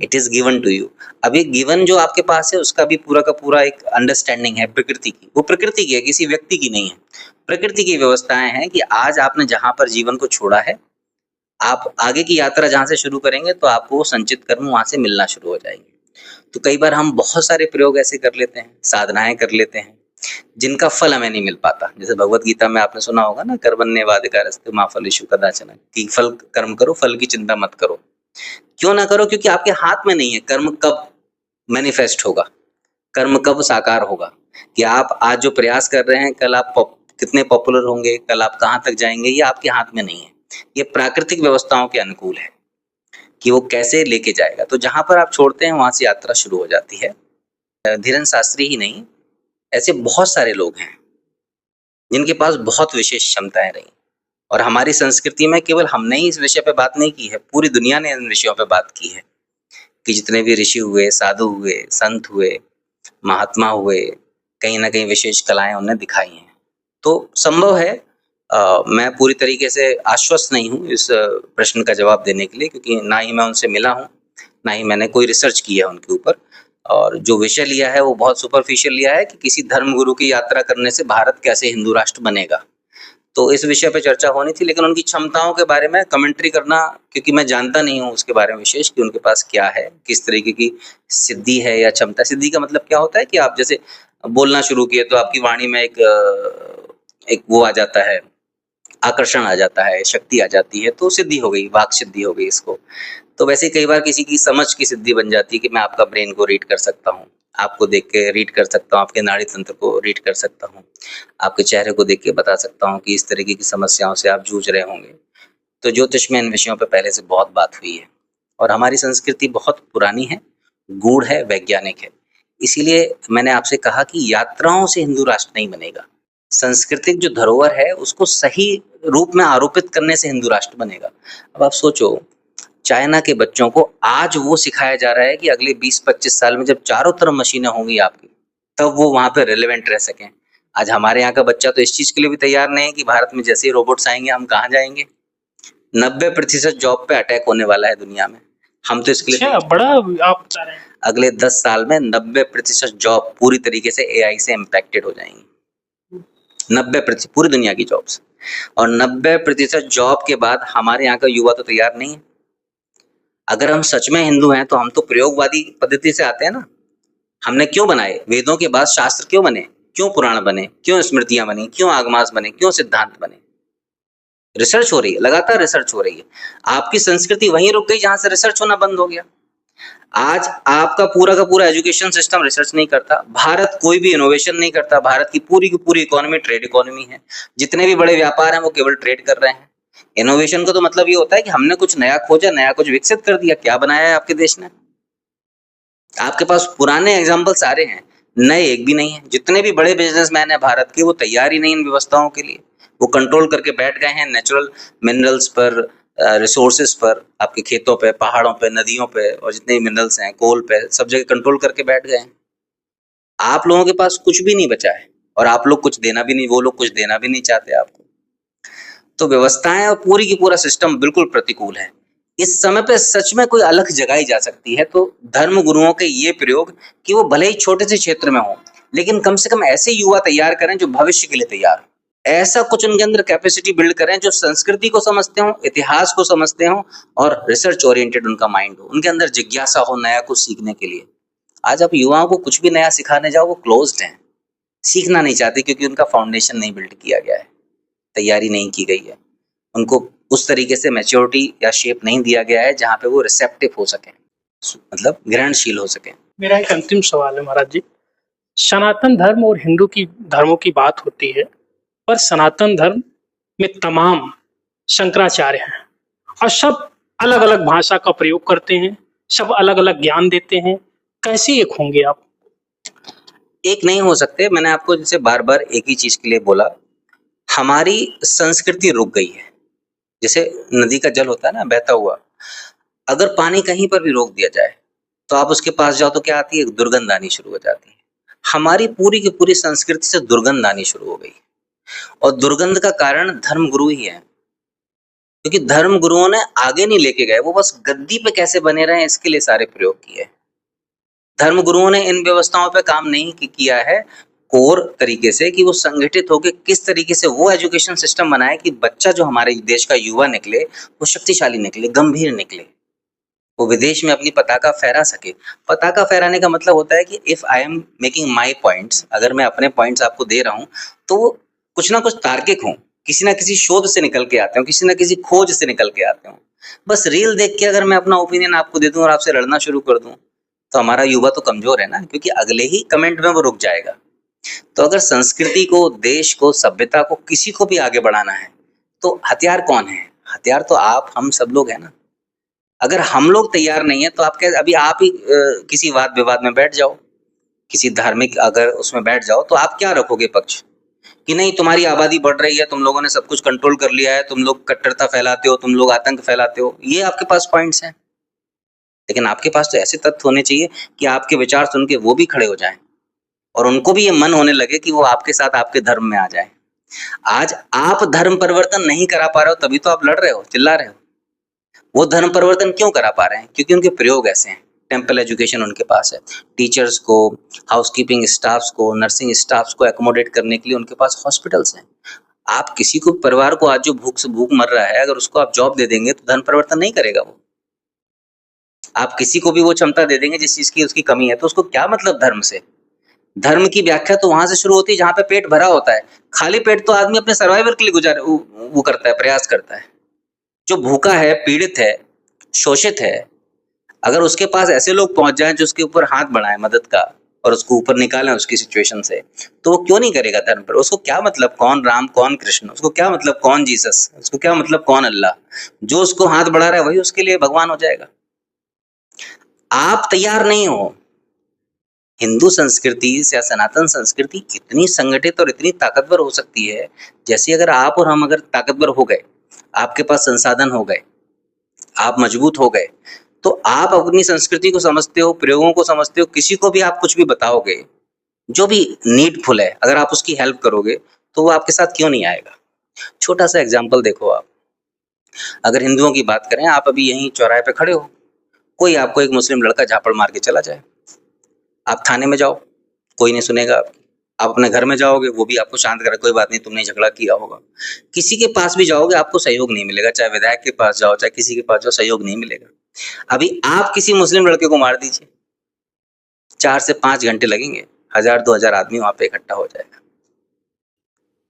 it is given to you. अभी गिवन जो आपके पास है उसका भी पूरा का पूरा एक अंडरस्टैंडिंग है प्रकृति की, वो प्रकृति की है, किसी व्यक्ति की नहीं है। प्रकृति की व्यवस्थाएं हैं कि आज आपने जहां पर जीवन को छोड़ा है, आप आगे की यात्रा जहां से शुरू करेंगे तो आपको संचित कर्म वहां से मिलना शुरू हो जाएंगे। तो कई बार हम बहुत सारे प्रयोग ऐसे कर लेते हैं, साधनाएं कर लेते हैं जिनका फल हमें नहीं मिल पाता। जैसे भगवत गीता में आपने सुना होगा ना, कर्मण्येवाधिकारस्ते मा फलेषु कदाचन, कि फल कर्म करो, फल की चिंता मत करो। क्यों ना करो? क्योंकि आपके हाथ में नहीं है कर्म कब मैनिफेस्ट होगा, कर्म कब साकार होगा। कि आप आज जो प्रयास कर रहे हैं, कल आप कितने पॉपुलर होंगे, कल आप कहाँ तक जाएंगे, ये आपके हाथ में नहीं है। ये प्राकृतिक व्यवस्थाओं के अनुकूल है कि वो कैसे लेके जाएगा। तो जहां पर आप छोड़ते हैं वहां से यात्रा शुरू हो जाती है। धीरेन्द्र शास्त्री ही नहीं, ऐसे बहुत सारे लोग हैं जिनके पास बहुत विशेष क्षमताएं रही, और हमारी संस्कृति में केवल हमने ही इस विषय पे बात नहीं की है, पूरी दुनिया ने इन विषयों पे बात की है कि जितने भी ऋषि हुए, साधु हुए, संत हुए, महात्मा हुए, कहीं ना कहीं विशेष कलाएं उन्होंने दिखाई हैं। तो संभव है, मैं पूरी तरीके से आश्वस्त नहीं हूँ इस प्रश्न का जवाब देने के लिए, क्योंकि ना ही मैं उनसे मिला हूँ, ना ही मैंने कोई रिसर्च की है उनके ऊपर, और जो विषय लिया है वो बहुत सुपरफिशियल लिया है कि किसी धर्मगुरु की यात्रा करने से भारत कैसे हिंदू राष्ट्र बनेगा। तो इस विषय पे चर्चा होनी थी, लेकिन उनकी क्षमताओं के बारे में कमेंट्री करना, क्योंकि मैं जानता नहीं हूँ उसके बारे में विशेष कि उनके पास क्या है, किस तरीके की सिद्धि है या क्षमता। सिद्धि का मतलब क्या होता है कि आप जैसे बोलना शुरू किए तो आपकी वाणी में एक वो आ जाता है, आकर्षण आ जाता है, शक्ति आ जाती है, तो सिद्धि हो गई, वाक सिद्धि हो गई इसको। तो वैसे कई बार किसी की समझ की सिद्धि बन जाती है कि मैं आपका ब्रेन को रीड कर सकता हूँ, आपको देख के रीड कर सकता हूँ, आपके नाड़ी तंत्र को रीड कर सकता हूँ, आपके चेहरे को देख के बता सकता हूँ कि इस तरीके की समस्याओं से आप जूझ रहे होंगे। तो ज्योतिष में इन विषयों पर पहले से बहुत बात हुई है, और हमारी संस्कृति बहुत पुरानी है, गूढ़ है, वैज्ञानिक है। इसीलिए मैंने आपसे कहा कि यात्राओं से हिंदू राष्ट्र नहीं बनेगा। सांस्कृतिक जो धरोहर है उसको सही रूप में आरोपित करने से हिंदू राष्ट्र बनेगा। अब आप सोचो, चाइना के बच्चों को आज वो सिखाया जा रहा है कि अगले 20-25 साल में जब चारों तरफ मशीनें होंगी आपकी, तब वो वहां पे रिलेवेंट रह सकें। आज हमारे यहाँ का बच्चा तो इस चीज के लिए भी तैयार नहीं है कि भारत में जैसे ही रोबोट्स आएंगे हम कहाँ जाएंगे। 90% जॉब पे अटैक होने वाला है दुनिया में। हम तो इसके लिए बड़ा आप बता रहे हैं, अगले 10 साल में 90% जॉब पूरी तरीके से एआई से इम्पैक्टेड हो जाएंगी। 90% पूरी दुनिया की जॉब्स, और 90% जॉब के बाद हमारे यहाँ का युवा तो तैयार नहीं है। अगर हम सच में हिंदू हैं तो हम तो प्रयोगवादी पद्धति से आते हैं ना। हमने क्यों बनाए वेदों के बाद शास्त्र, क्यों बने, क्यों पुराण बने, क्यों स्मृतियां बनी, क्यों आगमास बने, क्यों सिद्धांत बने? रिसर्च हो रही है, लगातार रिसर्च हो रही है। आपकी संस्कृति वहीं रुक गई जहां से रिसर्च होना बंद हो गया। आज आपका पूरा का पूरा एजुकेशन सिस्टम रिसर्च नहीं करता, भारत कोई भी इनोवेशन नहीं करता, भारत की पूरी इकोनॉमी ट्रेड इकोनॉमी है। जितने भी बड़े व्यापार हैं वो केवल ट्रेड कर रहे हैं। इनोवेशन का तो मतलब ये होता है कि हमने कुछ नया खोजा, नया कुछ विकसित कर दिया। क्या बनाया है आपके देश ने? आपके पास पुराने एग्जाम्पल सारे हैं, नए एक भी नहीं है। जितने भी बड़े बिजनेसमैन है भारत के, वो तैयार ही नहीं इन व्यवस्थाओं के लिए। वो कंट्रोल करके बैठ गए हैं नेचुरल मिनरल्स पर, रिसोर्सेज पर, आपके खेतों पे, पहाड़ों पे, नदियों पे, और जितने मिनरल्स हैं, कोल पे, सब जगह कंट्रोल करके बैठ गए हैं। आप लोगों के पास कुछ भी नहीं बचा है, और आप लोग कुछ देना भी नहीं, वो लोग कुछ देना भी नहीं चाहते आपको। तो व्यवस्थाएं और पूरी की पूरा सिस्टम बिल्कुल प्रतिकूल है। इस समय पे सच में कोई अलग जगाई जा सकती है तो धर्म गुरुओं के ये प्रयोग, कि वो भले ही छोटे से क्षेत्र में हो, लेकिन कम से कम ऐसे युवा तैयार करें जो भविष्य के लिए तैयार हो। ऐसा कुछ उनके अंदर कैपेसिटी बिल्ड करें जो संस्कृति को समझते हो, इतिहास को समझते हो और रिसर्च ओरिएंटेड उनका माइंड हो, उनके अंदर जिज्ञासा हो नया कुछ सीखने के लिए। आज आप युवाओं को कुछ भी नया सिखाने जाओ, वो क्लोज्ड हैं, सीखना नहीं चाहते क्योंकि उनका फाउंडेशन नहीं बिल्ड किया गया है, तैयारी नहीं की गई है, उनको उस तरीके से मैच्योरिटी या शेप नहीं दिया गया है जहाँ पे वो रिसेप्टिव हो सके, मतलब ग्रहणशील हो सके। मेरा एक अंतिम सवाल है महाराज जी, सनातन धर्म और हिंदू की धर्मों की बात होती है, पर सनातन धर्म में तमाम शंकराचार्य हैं और सब अलग अलग भाषा का प्रयोग करते हैं, सब अलग अलग ज्ञान देते हैं, कैसे एक होंगे आप? एक नहीं हो सकते। मैंने आपको जैसे बार बार एक ही चीज के लिए बोला, हमारी संस्कृति रुक गई है। जैसे नदी का जल होता है ना बहता हुआ, अगर पानी कहीं पर भी रोक दिया जाए तो आप उसके पास जाओ तो क्या आती है, दुर्गंध आनी शुरू हो जाती है। हमारी पूरी की पूरी संस्कृति से दुर्गंध आनी शुरू हो गई और दुर्गंध का कारण धर्मगुरु ही है, क्योंकि धर्म गुरुओं ने आगे नहीं लेके गए, वो बस गद्दी पे कैसे बने रहे इसके लिए सारे प्रयोग किए। धर्म गुरुओं ने इन व्यवस्थाओं पे काम नहीं किया है कोर तरीके से कि वो संगठित होकर किस तरीके से वो एजुकेशन सिस्टम बनाए कि बच्चा जो हमारे देश का युवा निकले वो शक्तिशाली निकले, गंभीर निकले, वो विदेश में अपनी पताका फहरा सके। पताका फहराने का मतलब होता है कि if I am making my points, अगर मैं अपने पॉइंट्स आपको दे रहा हूँ तो वो कुछ ना कुछ तार्किक हों, किसी ना किसी शोध से निकल के आते हो, किसी ना किसी खोज से निकल के आते हो। बस रील देख के अगर मैं अपना ओपिनियन आपको दे दूं और आपसे लड़ना शुरू कर दूं तो हमारा युवा तो कमजोर है ना, क्योंकि अगले ही कमेंट में वो रुक जाएगा। तो अगर संस्कृति को, देश को, सभ्यता को, किसी को भी आगे बढ़ाना है तो हथियार कौन है? हथियार तो आप हम सब लोग हैं ना। अगर हम लोग तैयार नहीं है तो आप क्या, अभी आप ही किसी वाद विवाद में बैठ जाओ, किसी धार्मिक अगर उसमें बैठ जाओ तो आप क्या रखोगे पक्ष कि नहीं तुम्हारी आबादी बढ़ रही है, तुम लोगों ने सब कुछ कंट्रोल कर लिया है, तुम लोग कट्टरता फैलाते हो, तुम लोग आतंक फैलाते हो, ये आपके पास पॉइंट्स हैं। लेकिन आपके पास तो ऐसे तथ्य होने चाहिए कि आपके विचार सुन के वो भी खड़े हो जाएं और उनको भी ये मन होने लगे कि वो आपके साथ आपके धर्म में आ जाए। आज आप धर्म परिवर्तन नहीं करा पा रहे हो तभी तो आप लड़ रहे हो, चिल्ला रहे हो। वो धर्म परिवर्तन क्यों करा पा रहे हैं? क्योंकि उनके प्रयोग ऐसे हैं। टेम्पल एजुकेशन उनके पास है, टीचर्स को, हाउसकीपिंग स्टाफ्स को, नर्सिंग स्टाफ्स को एकोमोडेट करने के लिए उनके पास हॉस्पिटल्स हैं। आप किसी को, परिवार को आज जो भूख से भूख मर रहा है, अगर उसको आप जॉब दे देंगे तो धर्म परिवर्तन नहीं करेगा वो। आप किसी को भी वो क्षमता दे देंगे जिस चीज की उसकी कमी है तो उसको क्या मतलब धर्म से? धर्म की व्याख्या तो वहां से शुरू होती है जहां पे पेट भरा होता है। खाली पेट तो आदमी अपने सर्वाइवल के लिए वो करता है, प्रयास करता है। जो भूखा है, पीड़ित है, शोषित है, अगर उसके पास ऐसे लोग पहुंच जाएं जो उसके ऊपर हाथ बढ़ाएं मदद का और उसको ऊपर निकालें उसकी सिचुएशन से, तो वो क्यों नहीं करेगा धर्म पर? उसको क्या मतलब कौन राम कौन कृष्ण, उसको क्या मतलब कौन जीसस, उसको क्या मतलब कौन अल्लाह? जो उसको हाथ बढ़ा रहा है वही उसके लिए भगवान हो जाएगा। आप तैयार नहीं हो। हिंदू संस्कृति या सनातन संस्कृति इतनी संगठित और इतनी ताकतवर हो सकती है जैसे अगर आप और हम अगर ताकतवर हो गए, आपके पास संसाधन हो गए, आप मजबूत हो गए, तो आप अपनी संस्कृति को समझते हो, प्रयोगों को समझते हो, किसी को भी आप कुछ भी बताओगे, जो भी नीडफुल है, अगर आप उसकी हेल्प करोगे तो वो आपके साथ क्यों नहीं आएगा? छोटा सा एग्जाम्पल देखो आप, अगर हिंदुओं की बात करें, आप अभी यहीं चौराहे पे खड़े हो, कोई आपको एक मुस्लिम लड़का झापड़ मार के चला जाए, आप थाने में जाओ, कोई नहीं सुनेगा आपकी। आप अपने घर में जाओगे, वो भी आपको शांत करे, कोई बात नहीं तुमने झगड़ा किया होगा। किसी के पास भी जाओगे आपको सहयोग नहीं मिलेगा, चाहे विधायक के पास जाओ, चाहे किसी के पास जाओ, सहयोग नहीं मिलेगा। अभी आप किसी मुस्लिम लड़के को मार दीजिए, 4 से 5 घंटे लगेंगे, 1000-2000 आदमी वहां पे इकट्ठा हो जाएगा।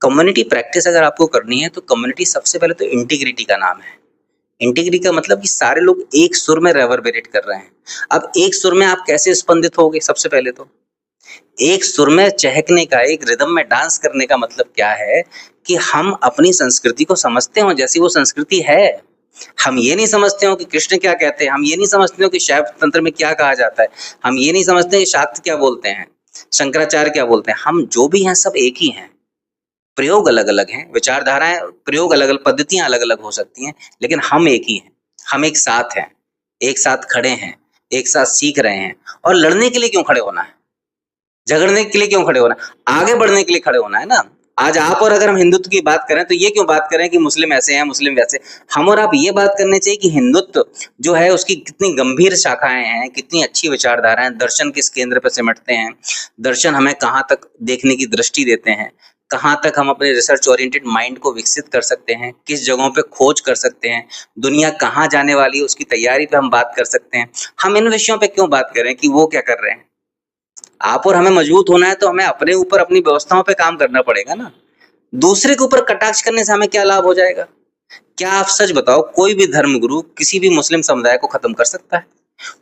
कम्युनिटी प्रैक्टिस अगर आपको करनी है तो कम्युनिटी सबसे पहले तो इंटीग्रिटी का नाम है। इंटीग्रिटी का मतलब कि सारे लोग एक सुर में रेवरबेरेट कर रहे हैं। अब एक सुर में आप कैसे स्पंदित होगे? सबसे पहले तो एक सुर में चहकने का, एक रिदम में डांस करने का मतलब क्या है कि हम अपनी संस्कृति को समझते हो जैसी वो संस्कृति है। हम ये नहीं समझते हो कि कृष्ण क्या कहते हैं, हम ये नहीं समझते हो कि शैव तंत्र में क्या कहा जाता है, हम ये नहीं समझते कि शाक्त क्या बोलते हैं, शंकराचार्य क्या बोलते हैं। हम जो भी हैं सब एक ही हैं, प्रयोग अलग अलग हैं, विचारधाराएं, प्रयोग अलग अलग, पद्धतियां अलग अलग हो सकती हैं, लेकिन हम एक ही हैं। हम एक साथ हैं, एक साथ खड़े हैं, एक साथ सीख रहे हैं। और लड़ने के लिए क्यों खड़े होना है? झगड़ने के लिए क्यों खड़े होना है? आगे बढ़ने के लिए खड़े होना है ना। आज आप और अगर हम हिंदुत्व की बात करें तो ये क्यों बात करें कि मुस्लिम ऐसे हैं, मुस्लिम वैसे। हम और आप ये बात करने चाहिए कि हिंदुत्व जो है उसकी कितनी गंभीर शाखाएं हैं, कितनी अच्छी विचारधाराएं, दर्शन किस केंद्र पर सिमटते हैं, दर्शन हमें कहाँ तक देखने की दृष्टि देते हैं, कहाँ तक हम अपने रिसर्च ओरिएंटेड माइंड को विकसित कर सकते हैं, किस जगहों पे खोज कर सकते हैं, दुनिया कहाँ जाने वाली है उसकी तैयारी पे हम बात कर सकते हैं। हम इन विषयों पे क्यों बात करें कि वो क्या कर रहे हैं। आप और हमें मजबूत होना है तो हमें अपने ऊपर अपनी व्यवस्थाओं पे काम करना पड़ेगा ना। दूसरे के ऊपर कटाक्ष करने से हमें क्या लाभ हो जाएगा। क्या आप सच बताओ, कोई भी धर्मगुरु किसी भी मुस्लिम समुदाय को खत्म कर सकता है?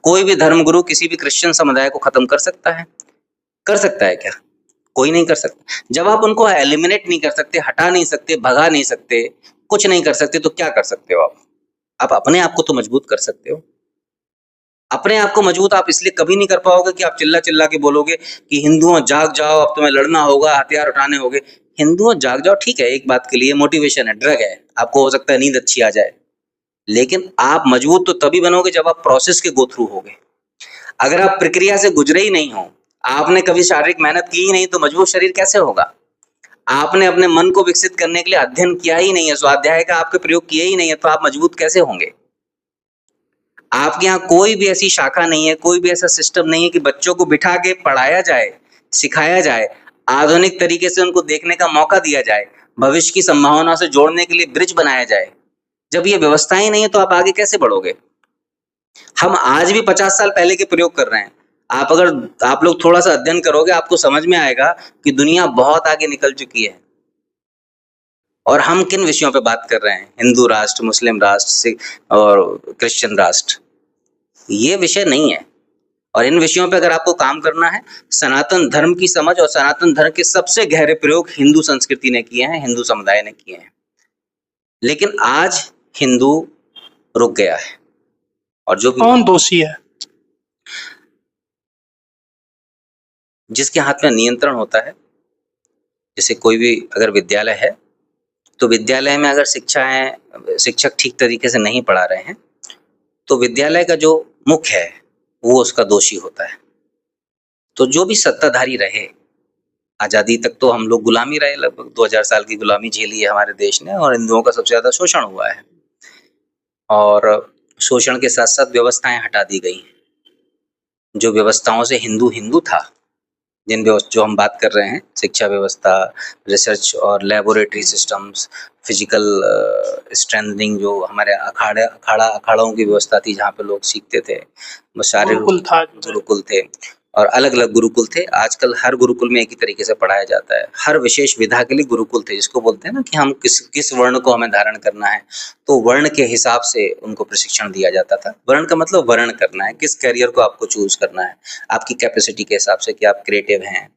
कोई भी धर्मगुरु किसी भी क्रिश्चियन समुदाय को खत्म कर सकता है? कर सकता है क्या? कोई नहीं कर सकता। जब आप उनको एलिमिनेट नहीं कर सकते, हटा नहीं सकते, भगा नहीं सकते, कुछ नहीं कर सकते, तो क्या कर सकते हो आप? आप अपने आप को तो मजबूत कर सकते हो। अपने आप को मजबूत आप इसलिए कभी नहीं कर पाओगे कि आप चिल्ला चिल्ला के बोलोगे कि हिंदुओं जाग जाओ, अब तुम्हें लड़ना होगा, हथियार उठाने होंगे। हिंदुओं जाग जाओ ठीक है, एक बात के लिए मोटिवेशन है, ड्रग है, आपको हो सकता है नींद अच्छी आ जाए, लेकिन आप मजबूत तो तभी बनोगे जब आप प्रोसेस के गो थ्रू होगे। अगर आप प्रक्रिया से गुजरे ही नहीं हो, आपने कभी शारीरिक मेहनत की ही नहीं, तो मजबूत शरीर कैसे होगा। आपने अपने मन को विकसित करने के लिए अध्ययन किया ही नहीं है, स्वाध्याय का आपके प्रयोग किए ही नहीं है, तो आप मजबूत कैसे होंगे। आपके यहाँ कोई भी ऐसी शाखा नहीं है, कोई भी ऐसा सिस्टम नहीं है कि बच्चों को बिठा के पढ़ाया जाए, सिखाया जाए, आधुनिक तरीके से उनको देखने का मौका दिया जाए, भविष्य की संभावना से जोड़ने के लिए ब्रिज बनाया जाए। जब ये व्यवस्थाएं नहीं है तो आप आगे कैसे बढ़ोगे। हम आज भी 50 साल पहले के प्रयोग कर रहे हैं। आप लोग थोड़ा सा अध्ययन करोगे, आपको समझ में आएगा कि दुनिया बहुत आगे निकल चुकी है। और हम किन विषयों पे बात कर रहे हैं, हिंदू राष्ट्र, मुस्लिम राष्ट्र और क्रिश्चियन राष्ट्र, ये विषय नहीं है। और इन विषयों पे अगर आपको काम करना है, सनातन धर्म की समझ और सनातन धर्म के सबसे गहरे प्रयोग हिंदू संस्कृति ने किए हैं, हिंदू समुदाय ने किए हैं। लेकिन आज हिंदू रुक गया है। और जो कौन दोषी है? जिसके हाथ में नियंत्रण होता है, जैसे कोई भी अगर विद्यालय है, तो विद्यालय में अगर शिक्षक ठीक तरीके से नहीं पढ़ा रहे हैं, तो विद्यालय का जो मुख्य है वो उसका दोषी होता है। तो जो भी सत्ताधारी रहे, आजादी तक तो हम लोग गुलामी रहे, लगभग 2000 साल की गुलामी झेली है हमारे देश ने, और हिंदुओं का सबसे ज्यादा शोषण हुआ है, और शोषण के साथ साथ व्यवस्थाएं हटा दी गई। जो व्यवस्थाओं से हिंदू हिंदू था, जो हम बात कर रहे हैं, शिक्षा व्यवस्था, रिसर्च और लेबोरेटरी सिस्टम्स, फिजिकल स्ट्रेंथनिंग, जो हमारे अखाड़ों की व्यवस्था थी जहाँ पे लोग सीखते थे, वो सारे गुरुकुल थे और अलग अलग गुरुकुल थे। आजकल हर गुरुकुल में एक ही तरीके से पढ़ाया जाता है। हर विशेष विधा के लिए गुरुकुल थे, जिसको बोलते हैं ना कि हम किस वर्ण को हमें धारण करना है, तो वर्ण के हिसाब से उनको प्रशिक्षण दिया जाता था। वर्ण का मतलब वर्ण करना है, किस करियर को आपको चूज करना है, आपकी कैपेसिटी के हिसाब से कि आप क्रिएटिव हैं,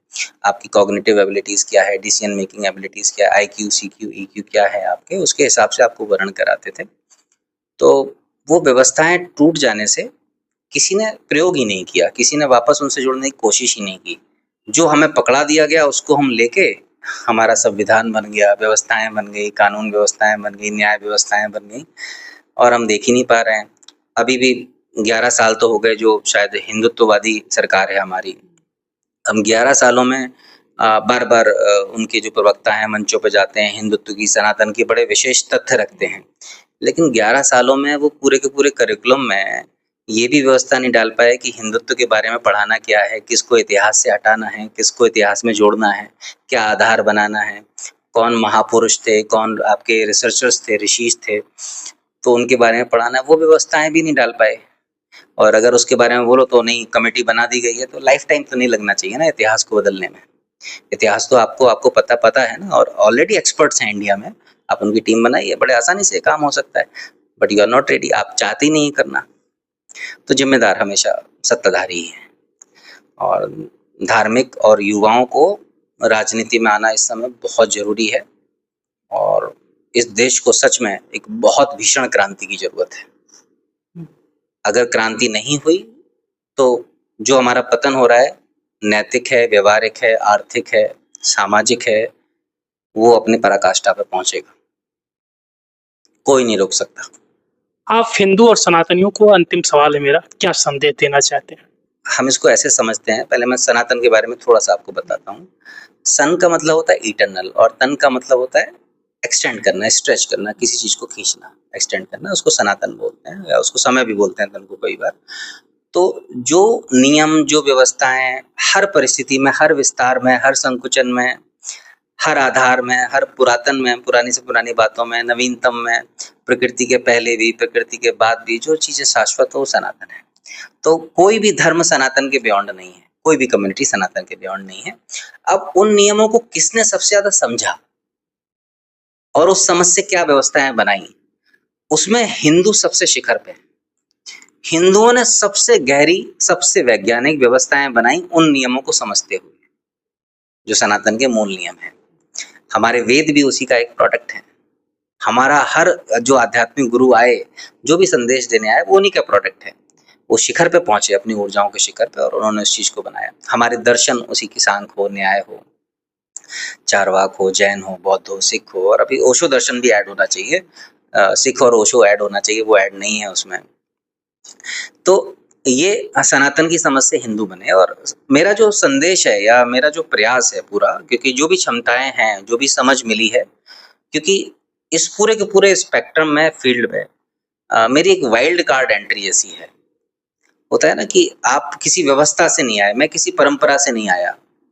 आपकी कॉग्निटिव एबिलिटीज क्या है, डिसीजन मेकिंग एबिलिटीज क्या है, IQ, CQ, EQ क्या है आपके, उसके हिसाब से आपको वर्ण कराते थे। तो वो व्यवस्थाएं टूट जाने से किसी ने प्रयोग ही नहीं किया, किसी ने वापस उनसे जुड़ने की कोशिश ही नहीं की। जो हमें पकड़ा दिया गया उसको हम लेके हमारा संविधान बन गया, व्यवस्थाएं बन गई, कानून व्यवस्थाएं बन गई, न्याय व्यवस्थाएं बन गई, और हम देख ही नहीं पा रहे हैं। अभी भी 11 साल तो हो गए जो शायद हिंदुत्ववादी सरकार है हमारी। हम 11 सालों में बार बार उनके जो प्रवक्ता हैं मंचों पर जाते हैं, हिंदुत्व की, सनातन की बड़े विशेष तथ्य रखते हैं, लेकिन 11 सालों में वो पूरे के पूरे करिकुलम में ये भी व्यवस्था नहीं डाल पाए कि हिंदुत्व के बारे में पढ़ाना क्या है, किसको इतिहास से हटाना है, किसको इतिहास में जोड़ना है, क्या आधार बनाना है, कौन महापुरुष थे, कौन आपके रिसर्चर्स थे, ऋषि थे, तो उनके बारे में पढ़ाना है, वो व्यवस्थाएं भी नहीं डाल पाए। और अगर उसके बारे में बोलो तो नहीं, कमेटी बना दी गई है, तो लाइफ टाइम तो नहीं लगना चाहिए ना इतिहास को बदलने में। इतिहास तो आपको पता है ना, और ऑलरेडी एक्सपर्ट्स हैं इंडिया में, आप उनकी टीम बनाइए, बड़े आसानी से काम हो सकता है। But you are not ready, आप चाहते ही नहीं करना। तो जिम्मेदार हमेशा सत्ताधारी ही है, और धार्मिक और युवाओं को राजनीति में आना इस समय बहुत जरूरी है, और इस देश को सच में एक बहुत भीषण क्रांति की जरूरत है। अगर क्रांति नहीं हुई तो जो हमारा पतन हो रहा है, नैतिक है, व्यवहारिक है, आर्थिक है, सामाजिक है, वो अपने पराकाष्ठा पे पहुंचेगा। कोई नहीं रोक सकता। आप हिंदू और सनातनियों को, अंतिम सवाल है मेरा, क्या संदेश देना चाहते हैं? हम इसको ऐसे समझते हैं, पहले मैं सनातन के बारे में थोड़ा सा आपको बताता हूँ। सन का मतलब होता है इटर्नल और तन का मतलब होता है एक्सटेंड करना, स्ट्रेच करना, किसी चीज को खींचना, एक्सटेंड करना, उसको सनातन बोलते हैं या उसको समय भी बोलते हैं तन को कई बार। तो जो नियम, जो व्यवस्थाएं हर परिस्थिति में, हर विस्तार में, हर संकुचन में, हर आधार में, हर पुरातन में, पुरानी से पुरानी बातों में, नवीनतम में, प्रकृति के पहले भी, प्रकृति के बाद भी, जो चीजें शाश्वत हो, सनातन है। तो कोई भी धर्म सनातन के बियॉन्ड नहीं है, कोई भी कम्युनिटी सनातन के बियॉन्ड नहीं है। अब उन नियमों को किसने सबसे ज्यादा समझा और उस समझ से क्या व्यवस्थाएं बनाई, उसमें हिंदू सबसे शिखर पे। हिंदुओं ने सबसे गहरी, सबसे वैज्ञानिक व्यवस्थाएं बनाई उन नियमों को समझते हुए, जो सनातन के मूल नियम है। हमारे वेद भी उसी का एक प्रोडक्ट है। हमारा हर जो आध्यात्मिक गुरु आए, जो भी संदेश देने आए, वो उन्हीं का प्रोडक्ट है। वो शिखर पे पहुंचे, अपनी ऊर्जाओं के शिखर पे, और उन्होंने इस चीज को बनाया। हमारे दर्शन उसी की सांख हो, न्याय हो, चारवाक हो, जैन हो, बौद्ध हो, सिख हो, और अभी ओशो दर्शन भी ऐड होना चाहिए। सिख और ओशो ऐड होना चाहिए, वो ऐड नहीं है उसमें। तो ये सनातन की समझ से हिंदू बने। और मेरा जो संदेश है या मेरा जो प्रयास है पूरा, क्योंकि जो भी क्षमताएं हैं, जो भी समझ मिली है, क्योंकि इस पूरे के पूरे स्पेक्ट्रम में, फील्ड में मेरी एक वाइल्ड कार्ड एंट्री जैसी है। होता है ना कि आप किसी व्यवस्था से नहीं आए, मैं किसी परंपरा से नहीं आया,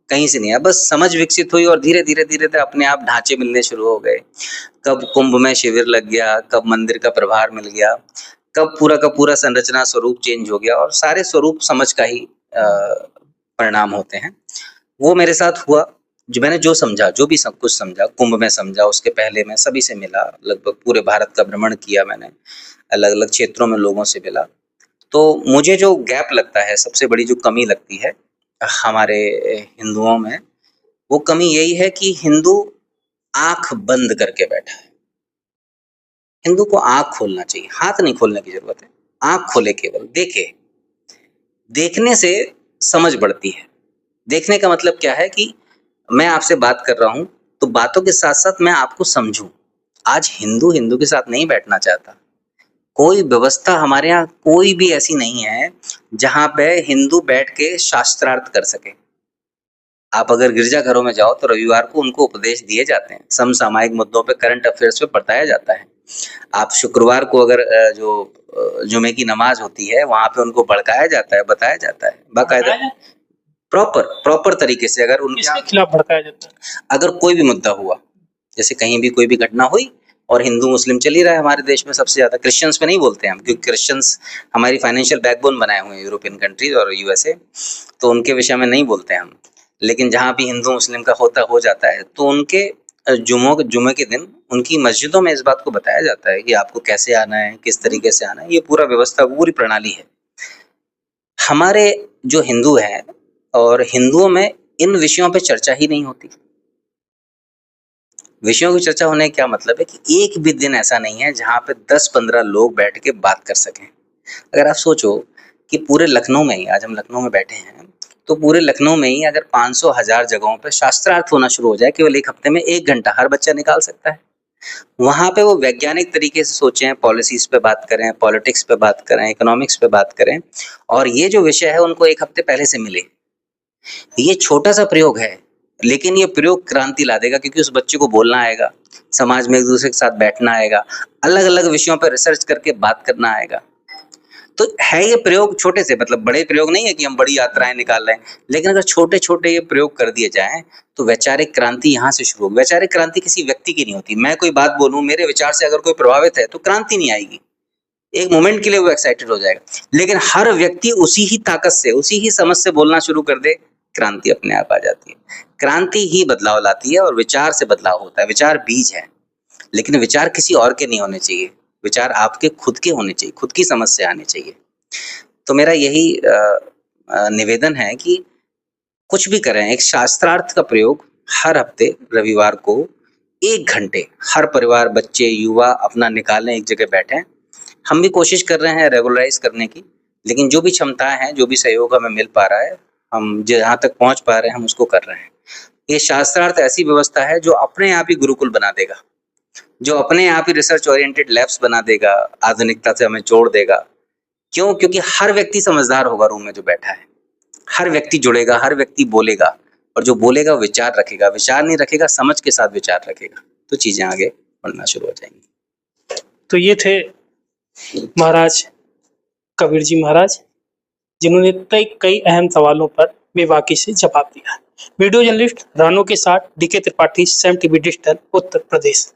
कहीं से नहीं आया, बस समझ विकसित हुई और धीरे धीरे धीरे धीरे अपने आप ढांचे मिलने शुरू हो गए। कब कुंभ में शिविर लग गया, कब मंदिर का प्रभार मिल गया, कब पूरा का पूरा संरचना स्वरूप चेंज हो गया, और सारे स्वरूप समझ का ही परिणाम होते हैं। वो मेरे साथ हुआ। जो मैंने जो समझा, जो भी सब कुछ समझा, कुंभ में समझा, उसके पहले मैं सभी से मिला, लगभग पूरे भारत का भ्रमण किया मैंने, अलग अलग क्षेत्रों में लोगों से मिला। तो मुझे जो गैप लगता है, सबसे बड़ी जो कमी लगती है हमारे हिंदुओं में, वो कमी यही है कि हिंदू आंख बंद करके बैठा है। हिंदू को आंख खोलना चाहिए, हाथ नहीं खोलने की जरूरत है, आंख खोले, केवल देखे। देखने से समझ बढ़ती है। देखने का मतलब क्या है कि मैं आपसे बात कर रहा हूं तो बातों के साथ साथ मैं आपको समझूं। आज हिंदू हिंदू के साथ नहीं बैठना चाहता। कोई व्यवस्था हमारे यहाँ कोई भी ऐसी नहीं है जहां पे हिंदू बैठ के शास्त्रार्थ कर सके। आप अगर गिरजाघरों में जाओ तो रविवार को उनको उपदेश दिए जाते हैं, समसामयिक मुद्दों पे, करंट अफेयर्स पे बताया जाता है। आप शुक्रवार को अगर जुमे की नमाज होती है, वहां पे उनको भड़काया जाता है, बताया जाता है बाकायदा, प्रॉपर प्रॉपर तरीके से। अगर किसके खिलाफ भड़काया जाता है? अगर कोई भी मुद्दा हुआ, जैसे कहीं भी कोई भी घटना हुई, और हिंदू मुस्लिम चल ही रहा है हमारे देश में सबसे ज्यादा, क्रिश्चियंस पे नहीं बोलते हैं हम, क्योंकि क्रिश्चियंस हमारी फाइनेंशियल बैकबोन बनाए हुए हैं, यूरोपियन कंट्रीज और यूएसए, तो उनके विषय में नहीं बोलते हैं हम। लेकिन जहाँ भी हिंदू मुस्लिम का हो जाता है, तो उनके जुमे के दिन उनकी मस्जिदों में इस बात को बताया जाता है कि आपको कैसे आना है, किस तरीके से आना है। ये पूरा व्यवस्था, पूरी प्रणाली है। हमारे जो हिंदू हैं, और हिंदुओं में इन विषयों पे चर्चा ही नहीं होती। विषयों की चर्चा होने का क्या मतलब है कि एक भी दिन ऐसा नहीं है जहां पे 10-15 लोग बैठ के बात कर सकें। अगर आप सोचो कि पूरे लखनऊ में ही, आज हम लखनऊ में बैठे हैं, तो पूरे लखनऊ में ही अगर 500,000 जगहों पे शास्त्रार्थ होना शुरू हो जाए, केवल एक हफ्ते में 1 घंटा हर बच्चा निकाल सकता है। वहां पे वो वैज्ञानिक तरीके से सोचें, पॉलिसीज पे बात करें, पॉलिटिक्स पे बात करें, इकोनॉमिक्स पे बात करें, और ये जो विषय है उनको 1 हफ्ते पहले से मिले। ये छोटा सा प्रयोग है, लेकिन ये प्रयोग क्रांति ला देगा, क्योंकि उस बच्चे को बोलना आएगा, समाज में एक दूसरे के साथ बैठना आएगा, अलग अलग विषयों पर रिसर्च करके बात करना आएगा। तो है ये प्रयोग छोटे से, मतलब बड़े प्रयोग नहीं है कि हम बड़ी यात्राएं निकाल रहे हैं, लेकिन अगर छोटे छोटे ये प्रयोग कर दिए जाएं तो वैचारिक क्रांति यहाँ से शुरू होगी। वैचारिक क्रांति किसी व्यक्ति की नहीं होती। मैं कोई बात बोलूं, मेरे विचार से अगर कोई प्रभावित है तो क्रांति नहीं आएगी, एक मोमेंट के लिए वो एक्साइटेड हो जाएगा। लेकिन हर व्यक्ति उसी ही ताकत से, उसी ही समझ से बोलना शुरू कर दे, क्रांति अपने आप आ जाती है। क्रांति ही बदलाव लाती है, और विचार से बदलाव होता है। विचार बीज है, लेकिन विचार किसी और के नहीं होने चाहिए, विचार आपके खुद के होने चाहिए, खुद की समझ से आने चाहिए। तो मेरा यही निवेदन है कि कुछ भी करें, एक शास्त्रार्थ का प्रयोग हर हफ्ते रविवार को 1 घंटे हर परिवार, बच्चे, युवा अपना निकालें, एक जगह बैठें। हम भी कोशिश कर रहे हैं रेगुलराइज करने की, लेकिन जो भी क्षमताएं हैं, जो भी सहयोग हमें मिल पा रहा है, हम जहाँ तक पहुंच पा रहे हैं, हम उसको कर रहे हैं। ये शास्त्रार्थ ऐसी व्यवस्था है जो अपने आप ही गुरुकुल बना देगा, जो अपने आप ही रिसर्च ओरिएंटेड लैब्स बना देगा, आधुनिकता से हमें जोड़ देगा। क्यों? क्योंकि हर व्यक्ति समझदार होगा रूम में जो बैठा है। हर व्यक्ति जुड़ेगा, हर व्यक्ति बोलेगा, और जो बोलेगा विचार रखेगा, विचार नहीं रखेगा समझ के साथ विचार रखेगा, तो चीजें आगे बढ़ना शुरू हो जाएंगी। तो ये थे महाराज कबीर जी महाराज, जिन्होंने कई अहम सवालों पर बेबाकी से जवाब दिया। वीडियो जर्नलिस्ट रानो के साथ DK Tripathi, Sam TV digital, Uttar प्रदेश।